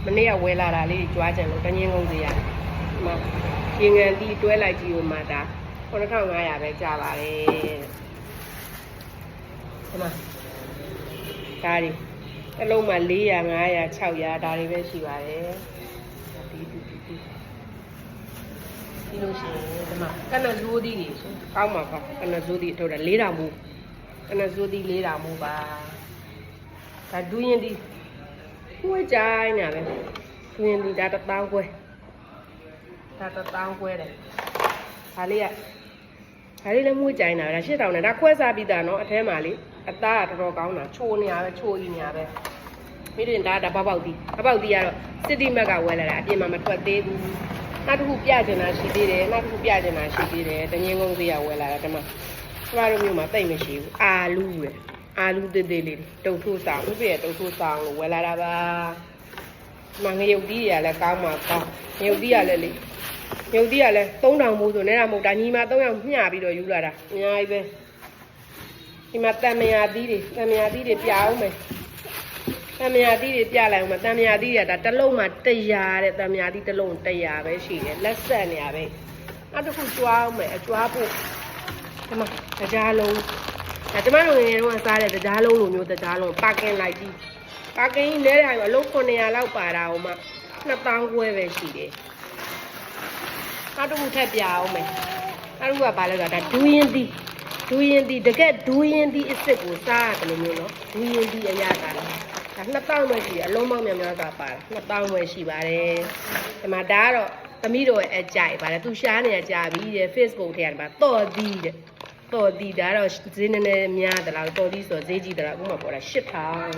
မနေ့ကဝယ်လာတာလေးကြွားကြံလို့တငင်းကုန်စီရတယ်ဒီမှာရေငံတီတွဲလိုက်ကြည့်ဦးမှာဒါ9500ပဲကြာပါတယ်ဒီမှာဒါတွေတစ်လုံးမှာ400 500 600ဒါတွေပဲရှိပါတယ်ဒီလိုရှိရင်ဒီမှာကနဇိုးသီးတွေဆိုကောင်းမှာပါကနဇိုးသီးထုတ်တာ4000မူကနဇိုးသီး4000မူပါဒါဒူးရင်ဒီဝဲကြိုင်းနေပဲဒူးရင်ဒီဒါ1000ခွဲဒါ1000ခွဲတယ်ဒါလေးလည်းမွေးကြိုင်းတာဒါ8000နဲ့ဒါခွဲစားပြီးသားနော်အထဲမှာလေအသားကတော်တော်ကောင်းတာချိုးနေရပဲချိုးကြီးနေရပဲမိရင်ဒါပေါက်တီးကတော့စစ်တီမက်ကဝဲလာတာအပြင်မှာမထွက်သေးဘူးနောက်တစ်ခုပြကျင်တာရှိသေးတယ်တငင်းကုန်းသေးရဝဲလာတာဒီမှာကျမတို့မျိုးမှာတိတ်မရှိဘူးအာလူသေးသေးလေးတုတ်ထိုးဆောင်ဥပ္ပရဲ့တုတ်ထိုးဆောင်လို့ဝယ်လာတာပါဒီမှာငရုတ်တီးတွေကလည်းကောင်းမှာကောင်းငရုတ်တီးကလည်းလေငရုတ်တီးကလည်း3000မိုးဆိုနေတာမဟုတ်ဒါညီမ3ယောက်မျှပြီးတော့ယူလာတာအများကြီးပဲဒီမှာတံမယာသီးတွေပြအောင်မယ်တံမယာသီးတွေပြလိုက်အောင်မယ်တံမယာသီးတွေကဒါတစ်လုံးမှာ100တဲ့တံမယာသီးတစ်လုံး100ပဲရှိတယ်လက်ဆက်နေရပဲနောက်တစ်ခုကြွားအောင်မယ်အကြွားဖို့ဒီမှာတရားလုံးဒါကျမတို့ငယ်ငယ်တုန်းကစားတဲ့တရားလုံးလိုမျိုးတရားလုံးပါကင်လိုက်ကြီးပါကင်ကြီးလဲတာအလုံး900လောက်ပါတာဟိုမှာ2000ခွဲပဲရှိတယ်နောက်တစ်ခုထပ်ပြအောင်မယ်နောက်တစ်ခုကဘာလဲဆိုတော့ဒါဒူးရင်သီးတကယ်ဒူးရင်သီးအစ်စ်ကိုစားရတယ်လို့မျိုးနော်ဒူးရင်သီးအရသာလားဒါ2000ပဲရှိတယ်အလုံးပေါင်းများစွာပါတယ်2000ပဲရှိပါတယ်ဒီမှာဒါကတော့သမီးတော်ရဲ့အကြိုက်ပါတယ်သူရှားနေကြပြီတဲ့ Facebook ထဲကနေပါတော်သီးတဲ့တော်သီးဒါတော့ဈေးနည်းနည်းများသလားတော်သီးဆိုဈေးကြီးသလားအခုမှပေါ်တာ8000